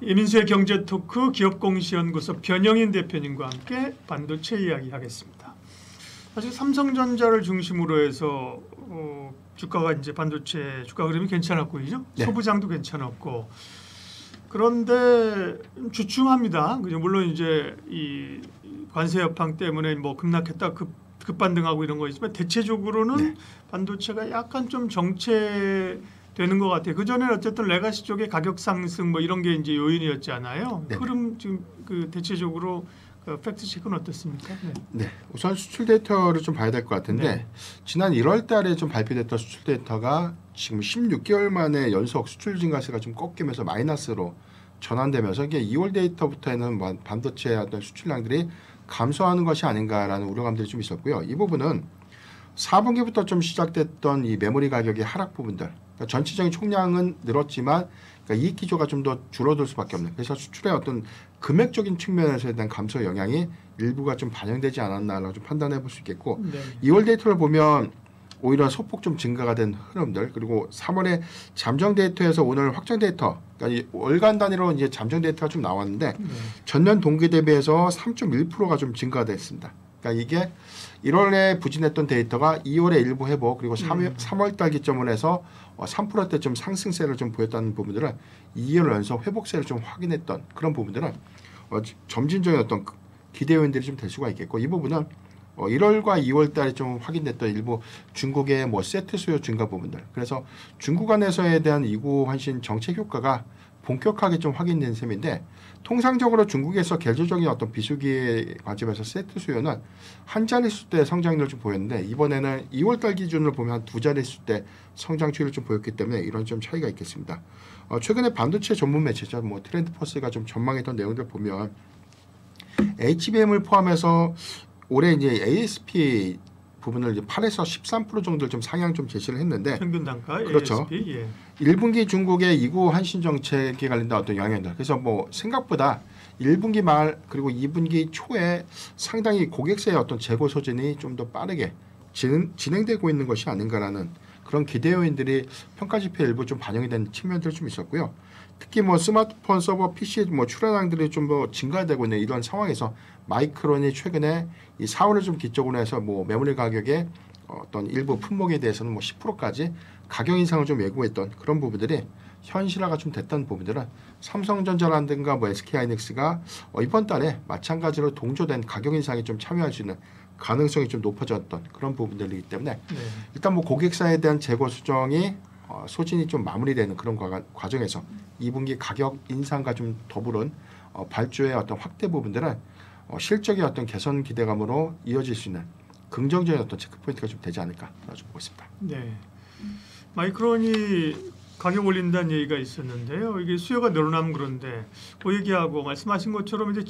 이민수의 경제토크 기업공시연구소 변영인 대표님과 함께 반도체 이야기하겠습니다. 사실 삼성전자를 중심으로 해서 주가가 이제 반도체 주가 흐름이 괜찮았고요. 네. 소부장도 괜찮았고 그런데 주춤합니다. 물론 이제 이 관세 여파 때문에 뭐 급락했다 급반등하고 이런 거 있지만 대체적으로는 네. 반도체가 약간 좀 정체되는 것 같아요. 그 전에는 어쨌든 레가시 쪽의 가격 상승 뭐 이런 게 이제 요인이었잖아요. 네. 흐름 지금 그 대체적으로 그 팩트 체크는 어떻습니까? 네. 네, 우선 수출 데이터를 좀 봐야 될 것 같은데 네. 지난 1월달에 좀 발표됐던 수출 데이터가 지금 16개월 만에 연속 수출 증가세가 좀 꺾이면서 마이너스로 전환되면서 이게 2월 데이터부터에는 반도체 어떤 수출량들이 감소하는 것이 아닌가라는 우려감들이 좀 있었고요. 이 부분은 4분기부터 좀 시작됐던 이 메모리 가격의 하락 부분들, 그러니까 전체적인 총량은 늘었지만 그러니까 이익 기조가 좀 더 줄어들 수밖에 없는. 그래서 수출의 어떤 금액적인 측면에서에 대한 감소 영향이 일부가 좀 반영되지 않았나라고 좀 판단해 볼 수 있겠고, 네. 2월 데이터를 보면 오히려 소폭 좀 증가가 된 흐름들, 그리고 3월에 잠정 데이터에서 오늘 확정 데이터, 그러니까 이 월간 단위로 이제 잠정 데이터가 좀 나왔는데 네. 전년 동기 대비해서 3.1%가 좀 증가가 됐습니다. 그러니까 이게 1월에 부진했던 데이터가 2월에 일부 회복, 그리고 3월 달 기점으로 해서 3%대 좀 상승세를 좀 보였다는 부분들은 2월 연속 회복세를 좀 확인했던 그런 부분들은 점진적인 어떤 기대 요인들이 좀 될 수가 있겠고, 이 부분은 1월과 2월 달에 좀 확인됐던 일부 중국의 뭐 세트 수요 증가 부분들, 그래서 중국 안에서에 대한 이구 환신 정책 효과가 본격하게 좀 확인된 셈인데, 통상적으로 중국에서 계절적인 어떤 비수기의 관점에서 세트 수요는 한 자릿수대 성장률을 좀 보였는데 이번에는 2월 달 기준으로 보면 한 두 자릿수대 성장 추이를 좀 보였기 때문에 이런 좀 차이가 있겠습니다. 최근에 반도체 전문 매체죠, 뭐 트렌드포스가 좀 전망했던 내용들 보면 HBM을 포함해서 올해 이제 ASP 부분을 이제 8에서 13% 정도를 좀 상향 좀 제시를 했는데, 평균 단가 그렇죠. ASP, 예. 1분기 중국의 이구 환신 정책에 관련된 어떤 영향들. 그래서 뭐 생각보다 1분기 말 그리고 2분기 초에 상당히 고객세의 어떤 재고 소진이 좀 더 빠르게 진행되고 있는 것이 아닌가라는 그런 기대 요인들이 평가 지표에 일부 좀 반영이 된 측면들이 좀 있었고요. 특히 뭐 스마트폰, 서버, PC 뭐 출하량들이 좀 더 증가되고 있는 이런 상황에서 마이크론이 최근에 이 4월을 좀 기점으로 해서 뭐 메모리 가격의 어떤 일부 품목에 대해서는 뭐 10%까지 가격 인상을 좀 예고했던 그런 부분들이 현실화가 좀 됐던 부분들은 삼성전자라든가 뭐 SK하이닉스가 이번 달에 마찬가지로 동조된 가격 인상에 좀 참여할 수 있는 가능성이 좀 높아졌던 그런 부분들이기 때문에 네. 일단 뭐 고객사에 대한 재고 수정이 소진이 좀 마무리되는 그런 과정에서 2분기 가격 인상과 좀 더불은 발주의 어떤 확대 부분들은 실적의 어떤 개선 기대감으로 이어질 수 있는 긍정적인 어떤 체크 포인트가 좀 되지 않을까 좀 보고 있습니다. 네. 마이크론이 가격 올린다는 얘기가 있었는데요. 이게 수요가 늘어나면 그런데 그 얘기하고 말씀하신 것처럼 이제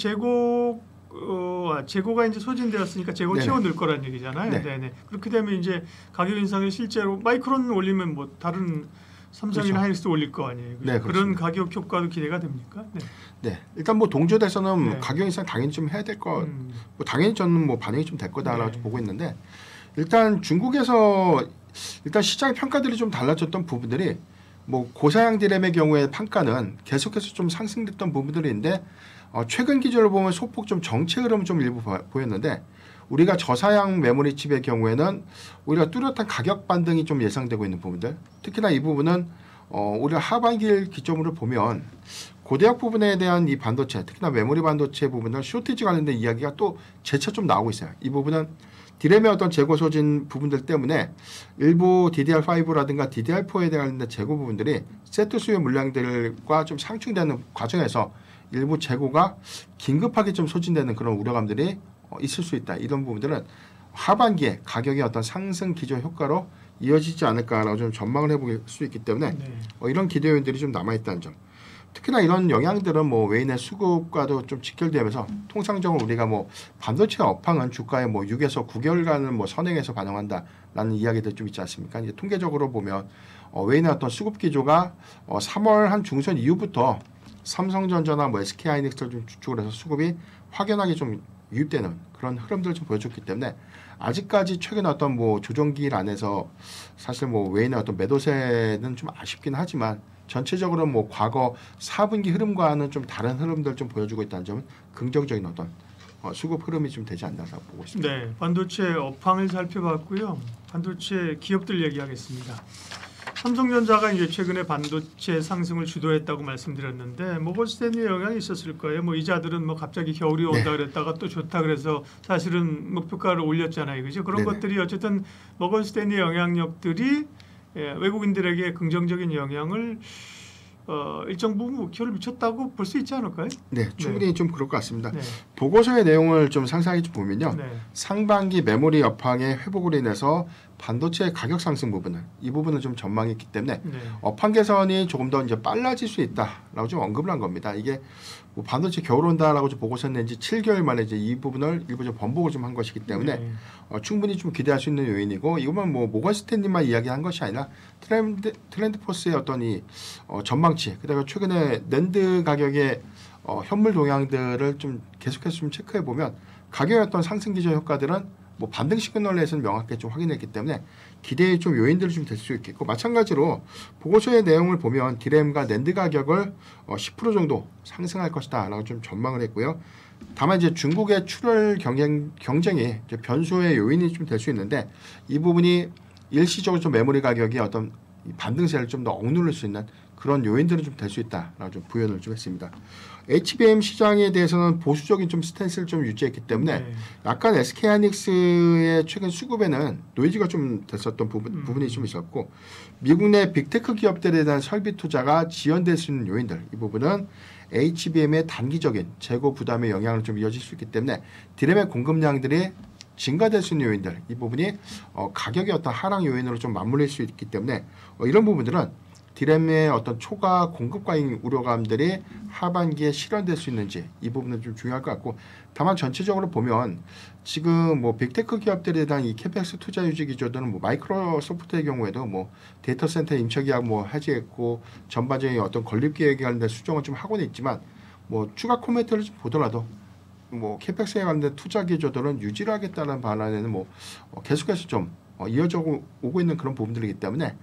재고가 이제 소진되었으니까 재고 네네. 채워 넣을 거란 얘기잖아요. 네. 네네. 그렇게 되면 이제 가격 인상이 실제로 마이크론 올리면 뭐 다른 삼성이나 그렇죠. 하이닉스도 올릴 거 아니에요. 네, 그런 가격 효과도 기대가 됩니까? 네. 네, 일단 뭐 동조돼서는 네. 가격 인상 당연히 좀 해야 될 거, 뭐 당연히 저는 뭐 반영이 좀 될 거다라고 네. 보고 있는데, 일단 중국에서 일단 시장 평가들이 좀 달라졌던 부분들이 뭐 고사양 디램의 경우에 판가는 계속해서 좀 상승됐던 부분들이 있는데 최근 기준으로 보면 소폭 좀 정체 흐름 좀 일부 보였는데, 우리가 저사양 메모리 칩의 경우에는 오히려 뚜렷한 가격 반등이 좀 예상되고 있는 부분들, 특히나 이 부분은 우리가 하반기를 기점으로 보면 고대역 부분에 대한 이 반도체, 특히나 메모리 반도체 부분은 쇼티지 관련된 이야기가 또 재차 좀 나오고 있어요. 이 부분은 디램의 어떤 재고 소진 부분들 때문에 일부 DDR5라든가 DDR4에 대한 재고 부분들이 세트 수요 물량들과 좀 상충되는 과정에서 일부 재고가 긴급하게 좀 소진되는 그런 우려감들이 있을 수 있다. 이런 부분들은 하반기에 가격의 어떤 상승 기조 효과로 이어지지 않을까라고 좀 전망을 해볼 수 있기 때문에 네. 이런 기대 요인들이 좀 남아있다는 점. 특히나 이런 영향들은 뭐 외인의 수급과도 좀 직결되면서 통상적으로 우리가 뭐 반도체 업황은 주가에 뭐 6에서 9개월간을 뭐 선행해서 반영한다라는 이야기들 좀 있지 않습니까? 이제 통계적으로 보면 외인의 어떤 수급 기조가 3월 한 중순 이후부터 삼성전자나 뭐 SK하이닉스를 좀 주축을 해서 수급이 확연하게 좀 유입되는 그런 흐름들을 좀 보여줬기 때문에 아직까지 최근 어떤 뭐 조정기일 안에서 사실 뭐 외인의 어떤 매도세는 좀 아쉽긴 하지만 전체적으로 뭐 과거 4분기 흐름과는 좀 다른 흐름들 좀 보여주고 있다는 점은 긍정적인 어떤 수급 흐름이 좀 되지 않나라고 보고 있습니다. 네, 반도체 업황을 살펴봤고요. 반도체 기업들 얘기하겠습니다. 삼성전자가 이제 최근에 반도체 상승을 주도했다고 말씀드렸는데 모건스탠리 영향이 있었을 거예요. 뭐 이자들은 뭐 갑자기 겨울이 온다 그랬다가 또 좋다 그래서 사실은 목표가를 올렸잖아요, 그죠? 그런 네네. 것들이 어쨌든 모건스탠리 영향력들이 외국인들에게 긍정적인 영향을 일정 부분 목표를 미쳤다고 볼 수 있지 않을까요? 네, 충분히 좀 그럴 것 같습니다. 네, 보고서의 내용을 좀 상세하게 좀 보면요. 네, 상반기 메모리 업황의 회복으로 인해서 반도체 가격 상승 부분을 이 부분은 좀 전망이 있기 때문에 네, 업황 개선이 조금 더 이제 빨라질 수 있다라고 좀 언급을 한 겁니다. 이게 뭐 반도체 겨울 온다라고 좀 보고서 낸지 7개월 만에 이제 이 부분을 일부 좀 번복을 좀 한 것이기 때문에 네. 충분히 좀 기대할 수 있는 요인이고 이것만 뭐 모건 스탠리만 이야기한 것이 아니라 트렌드 포스의 어떤 이 전망치 그다음에 최근에 낸드 가격의 현물 동향들을 좀 계속해서 좀 체크해 보면 가격의 어떤 상승 기저 효과들은 뭐 반등 시그널에서는 명확하게 좀 확인했기 때문에 기대의 좀 요인들이 좀 될 수 있겠고 마찬가지로 보고서의 내용을 보면 디램과 낸드 가격을 10% 정도 상승할 것이다라고 좀 전망을 했고요. 다만 이제 중국의 출혈 경쟁이 이제 변수의 요인이 좀 될 수 있는데 이 부분이 일시적으로 좀 메모리 가격이 어떤 반등세를 좀 더 억누를 수 있는 그런 요인들은 좀 될 수 있다라고 좀 부연을 좀 했습니다. HBM 시장에 대해서는 보수적인 좀 스탠스를 좀 유지했기 때문에 네. 약간 SK하이닉스의 최근 수급에는 노이즈가 좀 됐었던 부분이 좀 있었고 미국 내 빅테크 기업들에 대한 설비 투자가 지연될 수 있는 요인들 이 부분은 HBM의 단기적인 재고 부담의 영향을 좀 이어질 수 있기 때문에 디램의 공급량들이 증가될 수 있는 요인들 이 부분이 가격의 어떤 하락 요인으로 좀 맞물릴 수 있기 때문에 이런 부분들은 디램의 어떤 초과 공급 과잉 우려감들이 하반기에 실현될 수 있는지 이 부분은 좀 중요할 것 같고 다만 전체적으로 보면 지금 뭐 빅테크 기업들에 대한 이 캐펙스 투자 유지 기조들은 뭐 마이크로소프트의 경우에도 뭐 데이터 센터 임차 계약 뭐 해지했고 전반적인 어떤 건립 계획에 관련된 수정은 좀 하고는 있지만 뭐 추가 코멘트를 좀 보더라도 뭐 캐펙스에 관련된 투자 기조들은 유지를 하겠다는 반안에는 뭐 계속해서 좀 이어져 오고 있는 그런 부분들이기 때문에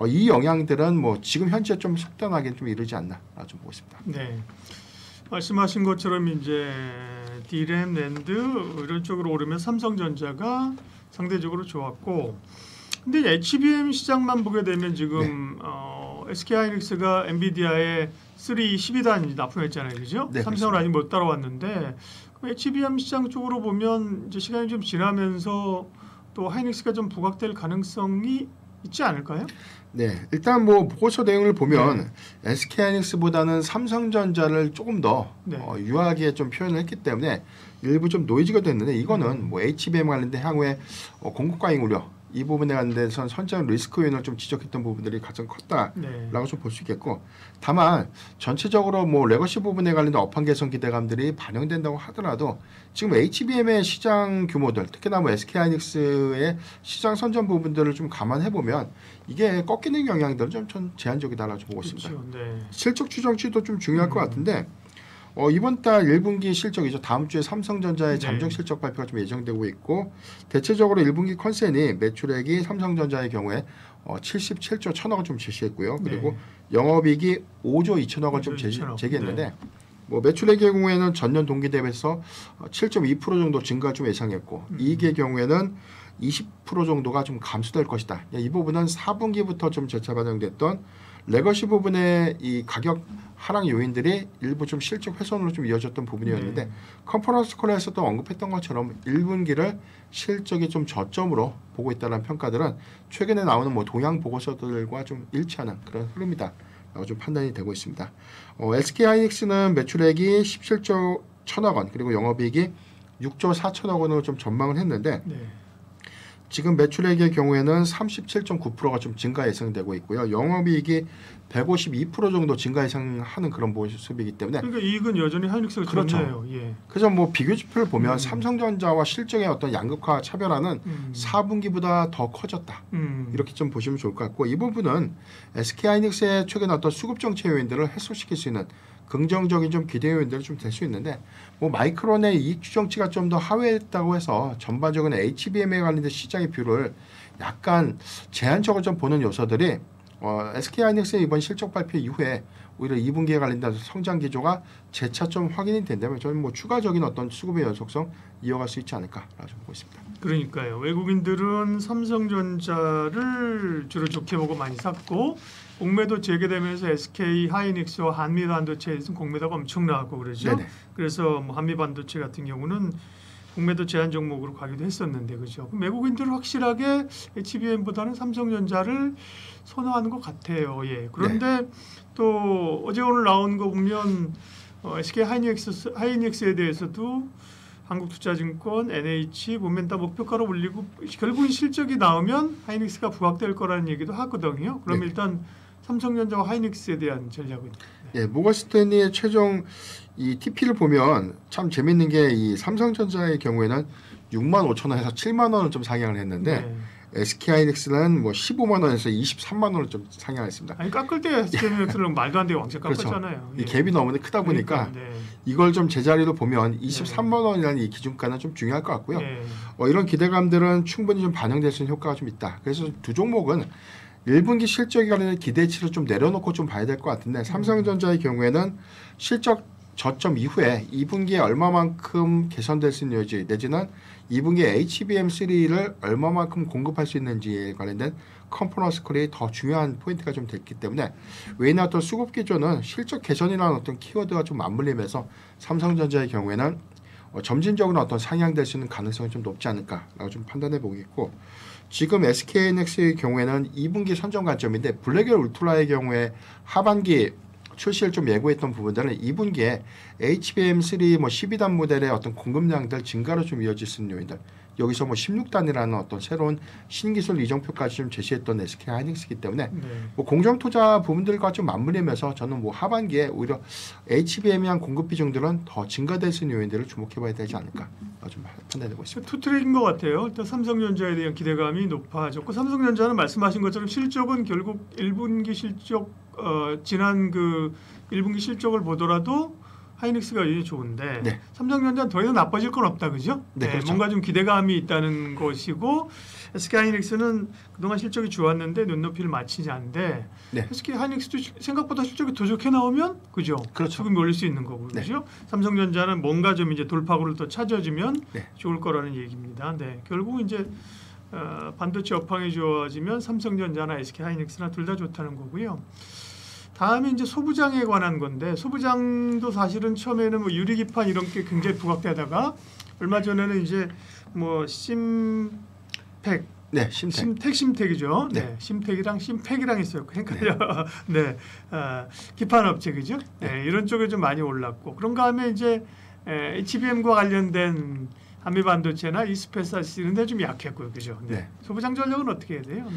이 영향들은 뭐 지금 현재 좀 속단하게 좀 이르지 않나 좀 보고 있습니다. 네. 말씀하신 것처럼 이제 디램, 낸드 이런 쪽으로 오르면 삼성전자가 상대적으로 좋았고, 근데 HBM 시장만 보게 되면 지금 SK하이닉스가 엔비디아의 12단이 납품했잖아요, 그죠? 네, 삼성은 아직 못 따라왔는데 그럼 HBM 시장 쪽으로 보면 이제 시간이 좀 지나면서 또 하이닉스가 좀 부각될 가능성이 있지 않을까요? 네, 일단 뭐 보고서 내용을 보면 SK하이닉스보다는 삼성전자를 조금 더 네. 유하게 좀 표현을 했기 때문에 일부 좀 노이즈가 됐는데 이거는 뭐 HBM 관련된 향후에 공급 과잉 우려 이 부분에 관련돼서 선장 리스크 요인을 좀 지적했던 부분들이 가장 컸다라고 네. 좀 볼 수 있겠고 다만 전체적으로 뭐 레거시 부분에 관련된 업황 개선 기대감들이 반영된다고 하더라도 지금 HBM의 시장 규모들 특히나 뭐 SK하이닉스의 시장 선점 부분들을 좀 감안해 보면 이게 꺾이는 영향들은 좀 제한적이다라고 좀 보고 있습니다. 그렇죠. 네. 실적 추정치도 좀 중요할 것 같은데 이번 달 1분기 실적이죠. 다음 주에 삼성전자의 네. 잠정 실적 발표가 좀 예정되고 있고 대체적으로 1분기 컨센이 매출액이 삼성전자의 경우에 77조 1천억 원 좀 제시했고요. 그리고 네. 영업이익이 5조 2천억 원 좀 5조 2천억. 제기했는데 네. 뭐 매출액의 경우에는 전년 동기 대비해서 7.2% 정도 증가 좀 예상했고 이익의 경우에는 20% 정도가 좀 감소될 것이다. 이 부분은 4분기부터 좀 재차 반영됐던 레거시 부분의 이 가격 하락 요인들이 일부 좀 실적 훼손으로 좀 이어졌던 부분이었는데 네. 컨퍼런스 콜에서도 언급했던 것처럼 1분기를 실적이 좀 저점으로 보고 있다는 평가들은 최근에 나오는 뭐 동향 보고서들과 좀 일치하는 그런 흐름이다. 라고 좀 판단이 되고 있습니다. SK하이닉스는 매출액이 17조 1천억 원 그리고 영업이익이 6조 4천억 원으로 좀 전망을 했는데 네. 지금 매출액의 경우에는 37.9%가 좀 증가 예상되고 있고요. 영업이익이 152% 정도 증가 예상하는 그런 모습이기 때문에 그러니까 이익은 여전히 하이닉스가 그렇죠. 좋네요. 예. 그래서 뭐 비교 지표를 보면 삼성전자와 실적의 어떤 양극화 차별화는 4분기보다 더 커졌다. 이렇게 좀 보시면 좋을 것 같고 이 부분은 SK하이닉스의 최근 어떤 수급 정책 요인들을 해소시킬 수 있는 긍정적인 좀 기대 요인들이 좀 될 수 있는데 뭐 마이크론의 이익 추정치가 좀 더 하회했다고 해서 전반적인 HBM에 관련된 시장의 뷰를 약간 제한적으로 좀 보는 요소들이 SK 하이닉스의 이번 실적 발표 이후에 오히려 2분기에 관련된 성장 기조가 재차 좀 확인이 된다면 저는 뭐 추가적인 어떤 수급의 연속성 이어갈 수 있지 않을까라고 좀 보고 있습니다. 그러니까요. 외국인들은 삼성전자를 주로 좋게 보고 많이 샀고 공매도 재개되면서 SK 하이닉스와 한미반도체에서 공매도가 엄청 나왔고 그러죠. 네네. 그래서 뭐 한미반도체 같은 경우는 공매도 제한 종목으로 가기도 했었는데 그죠. 외국인들은 확실하게 HBM보다는 삼성전자를 선호하는 것 같아요. 예. 그런데 또 어제 오늘 나온 거 보면 SK 하이닉스에 대해서도 한국투자증권, NH 보면 다 목표가로 올리고 결국은 실적이 나오면 하이닉스가 부각될 거라는 얘기도 하거든요. 그럼 네. 일단 삼성전자와 하이닉스에 대한 전략은 예, 모건스탠리의 최종 이 TP를 보면 참 재밌는 게 이 삼성전자의 경우에는 6만 5천 원에서 7만 원을 좀 상향을 했는데 네. SK 하이닉스는 뭐 15만 원에서 23만 원을 좀 상향했습니다. 아니 깎을 때 SK하이닉스는 말도 안 되게 왕창 그렇죠. 깎았잖아요. 이 갭이 너무 크다 보니까 그러니까, 네. 이걸 좀 제자리로 보면 23만 원이라는 이 기준가는 좀 중요할 것 같고요. 네. 이런 기대감들은 충분히 좀 반영될 수 있는 효과가 좀 있다. 그래서 두 종목은 1분기 실적이 관련된 기대치를 좀 내려놓고 좀 봐야 될 것 같은데 삼성전자의 경우에는 실적 저점 이후에 2분기에 얼마만큼 개선될 수 있는 여지 내지는 2분기에 HBM3를 얼마만큼 공급할 수 있는지에 관련된 컴포넌트 컬이 더 중요한 포인트가 좀 됐기 때문에 외인의 어떤 수급 기조는 실적 개선이라는 어떤 키워드가 좀 맞물리면서 삼성전자의 경우에는 점진적으로 어떤 상향될 수 있는 가능성이 좀 높지 않을까라고 좀 판단해 보겠고 지금 SK하이닉스의 경우에는 2분기 선정 관점인데 블랙앤 울트라의 경우에 하반기 출시를 좀 예고했던 부분들은 2분기에 HBM3 뭐 12단 모델의 어떤 공급량들 증가로 좀 이어질 수 있는 요인들 여기서 뭐 16단이라는 어떤 새로운 신기술 이정표까지 좀 제시했던 SK 하이닉스이기 때문에 네. 뭐 공정 투자 부분들과 좀 맞물리면서 저는 뭐 하반기에 오히려 HBM에 한 공급 비중들은 더 증가될 수 있는 요인들을 주목해봐야 되지 않을까 좀 판단되고 있습니다. 투트랙인 것 같아요. 일단 삼성전자에 대한 기대감이 높아졌고 삼성전자는 말씀하신 것처럼 실적은 결국 1분기 실적 지난 그 1분기 실적을 보더라도 하이닉스가 여전히 좋은데 네. 삼성전자는 더 이상 나빠질 건 없다, 그죠? 네, 그렇죠. 뭔가 좀 기대감이 있다는 것이고 SK 하이닉스는 그동안 실적이 좋았는데 눈높이를 맞추지 않는데 네. SK 하이닉스도 생각보다 실적이 더 좋게 나오면 그죠? 그렇죠. 수급이 올릴 수 있는 거고 네. 그죠? 삼성전자는 뭔가 좀 이제 돌파구를 또 찾아주면 네. 좋을 거라는 얘기입니다. 네, 결국 이제 반도체 업황이 좋아지면 삼성전자나 SK 하이닉스나 둘 다 좋다는 거고요. 다음에 이제 소부장에 관한 건데 소부장도 사실은 처음에는 뭐 유리기판 이런 게 굉장히 부각되다가 얼마 전에는 이제 뭐 심팩, 네, 심택. 심택이죠. 네, 네. 심택이랑 심팩이랑 있어요. 헷갈려. 네, 기판 업체 그죠? 네, 이런 쪽에 좀 많이 올랐고 그런가 하면 이제 HBM과 관련된 한미반도체나 이스페사스 이런 데 좀 약했고요, 그죠? 네. 네. 소부장 전략은 어떻게 해야 돼요? 네.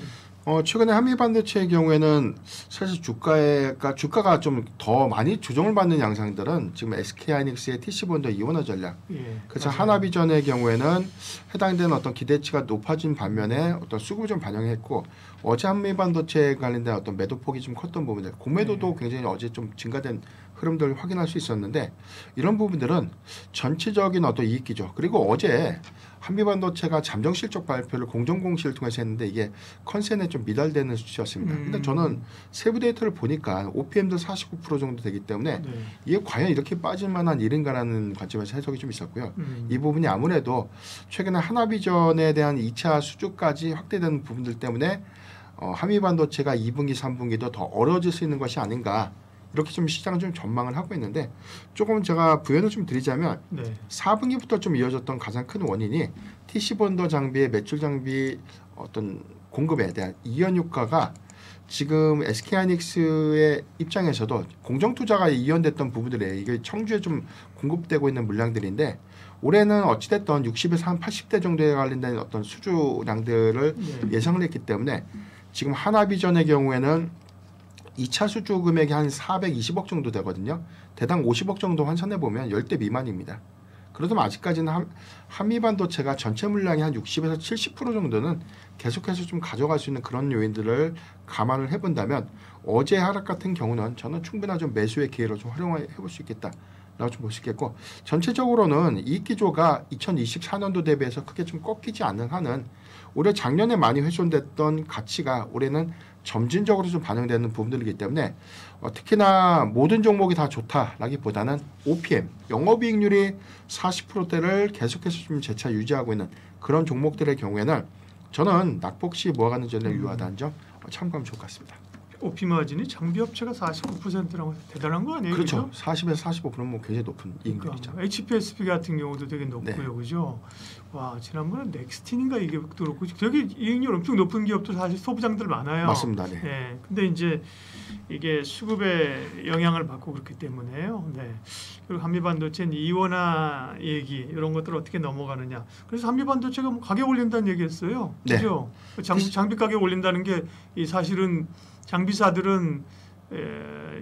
최근에 한미반도체의 경우에는 사실 주가가 좀 더 많이 조정을 받는 양상들은 지금 SK하이닉스의 TC본드 이원화 전략. 예, 그래서 맞아요. 하나비전의 경우에는 해당되는 어떤 기대치가 높아진 반면에 어떤 수급을 좀 반영했고 어제 한미반도체에 관련된 어떤 매도폭이 좀 컸던 부분들, 공매도도 굉장히 어제 좀 증가된 흐름들을 확인할 수 있었는데 이런 부분들은 전체적인 어떤 이익 기조 그리고 어제 한미반도체가 잠정 실적 발표를 공정공시를 통해서 했는데 이게 컨센에 좀 미달되는 수치였습니다. 근데 저는 세부 데이터를 보니까 OPM도 49% 정도 되기 때문에 네. 이게 과연 이렇게 빠질 만한 일인가라는 관점에서 해석이 좀 있었고요. 이 부분이 아무래도 최근에 하나비전에 대한 2차 수주까지 확대되는 부분들 때문에 한미반도체가 2분기, 3분기도 더 어려워질 수 있는 것이 아닌가 이렇게 좀 시장은 좀 전망을 하고 있는데 조금 제가 부연을 좀 드리자면 네. 4분기부터 좀 이어졌던 가장 큰 원인이 TC본더 장비의 매출 장비 어떤 공급에 대한 이연 효과가 지금 SK하이닉스의 입장에서도 공정 투자가 이연됐던 부분들에 이게 청주에 좀 공급되고 있는 물량들인데 올해는 어찌됐던 60에서 한 80대 정도에 관련된 어떤 수주량들을 네. 예상을 했기 때문에 지금 하나비전의 경우에는 2차 수주 금액이 한 420억 정도 되거든요. 대당 50억 정도 환산해 보면 10대 미만입니다. 그렇다면 아직까지는 한미반도체가 전체 물량이 한 60에서 70% 정도는 계속해서 좀 가져갈 수 있는 그런 요인들을 감안을 해본다면 어제 하락 같은 경우는 저는 충분한 좀 매수의 기회로 좀 활용해 볼 수 있겠다라고 좀 볼 수 있겠고 전체적으로는 이익 기조가 2024년도 대비해서 크게 좀 꺾이지 않는 한은 올해 작년에 많이 훼손됐던 가치가 올해는 점진적으로 좀 반영되는 부분들이기 때문에 특히나 모든 종목이 다 좋다라기보다는 OPM 영업이익률이 40%대를 계속해서 좀 재차 유지하고 있는 그런 종목들의 경우에는 저는 낙폭시 모아가는 전략 유효하다는 점 참고하면 좋을 것 같습니다. OP 마진이 장비 업체가 49%라고 대단한 거 아니에요? 그렇죠. 그죠? 40에서 45%는 뭐 굉장히 높은 이익률이죠. 그러니까 HPSP 같은 경우도 되게 높고요, 네. 그죠? 와 지난번에 넥스틴인가 이게 그렇고 되게 이익률 엄청 높은 기업도 사실 소부장들 많아요. 맞습니다. 네. 네. 근데 이제 이게 수급에 영향을 받고 그렇기 때문에요. 네. 그리고 한미반도체는 이원화 얘기 이런 것들 어떻게 넘어가느냐. 그래서 한미반도체가 뭐 가격 올린다는 얘기했어요. 네. 그죠? 장비 가격 올린다는 게 이 사실은 장비사들은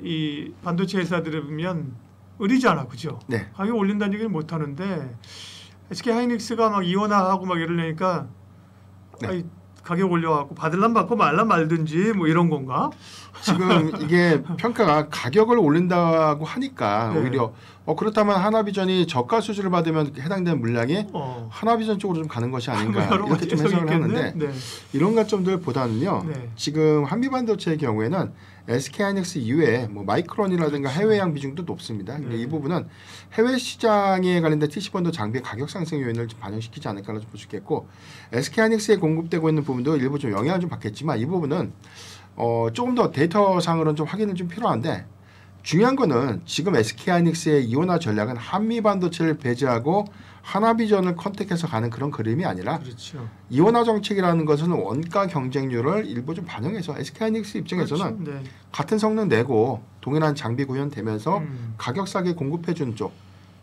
이 반도체 회사들에 보면 의리잖아, 그죠? 네. 가격 올린다는 얘기를 못 하는데 SK 하이닉스가 막 이원화하고 막 이러려니까 네. 아이, 가격 올려갖고 받을란 받고 말란 말든지 뭐 이런 건가? 지금 이게 평가가 가격을 올린다고 하니까 네. 오히려 그렇다면 하나비전이 저가 수주를 받으면 해당되는 물량이 어. 하나비전 쪽으로 좀 가는 것이 아닌가 뭐 여러 이렇게 좀 가지 해석을 해석이 하는데 있겠네. 네. 이런 관점들보다는요. 네. 지금 한미반도체의 경우에는 SK하이닉스 이외에 뭐 마이크론이라든가 그렇죠. 해외양 비중도 높습니다. 네. 이 부분은 해외 시장에 관련된 TC본도 장비 가격 상승 요인을 좀 반영시키지 않을까라고 볼 수 있겠고 SK하이닉스에 공급되고 있는 부분도 일부 좀 영향을 좀 받겠지만 이 부분은 조금 더 데이터상으로는 좀 확인은 좀 필요한데 중요한 거는 지금 SK하이닉스의 이원화 전략은 한미반도체를 배제하고 하나비전을 컨택해서 가는 그런 그림이 아니라 그렇죠. 이원화 정책이라는 것은 원가 경쟁률을 일부 좀 반영해서 SK하이닉스 입장에서는 그렇죠. 네. 같은 성능 내고 동일한 장비 구현되면서 음. 가격 싸게 공급해주는 쪽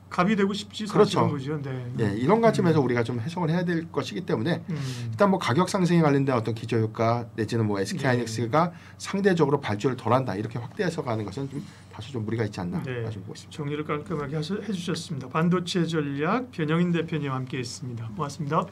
갑이 되고 싶지 그렇죠. 사실은 거죠. 네. 예, 이런 관점에서 우리가 좀 해석을 해야 될 것이기 때문에 음. 일단 뭐 가격 상승에 관련된 어떤 기저효과 내지는 뭐 SK하이닉스가 상대적으로 발주를 덜한다 이렇게 확대해서 가는 것은 좀 다소 좀 무리가 있지 않나 네. 좀 보고 있습니다. 정리를 깔끔하게 해주셨습니다. 반도체 전략 변영인 대표님 함께했습니다. 고맙습니다.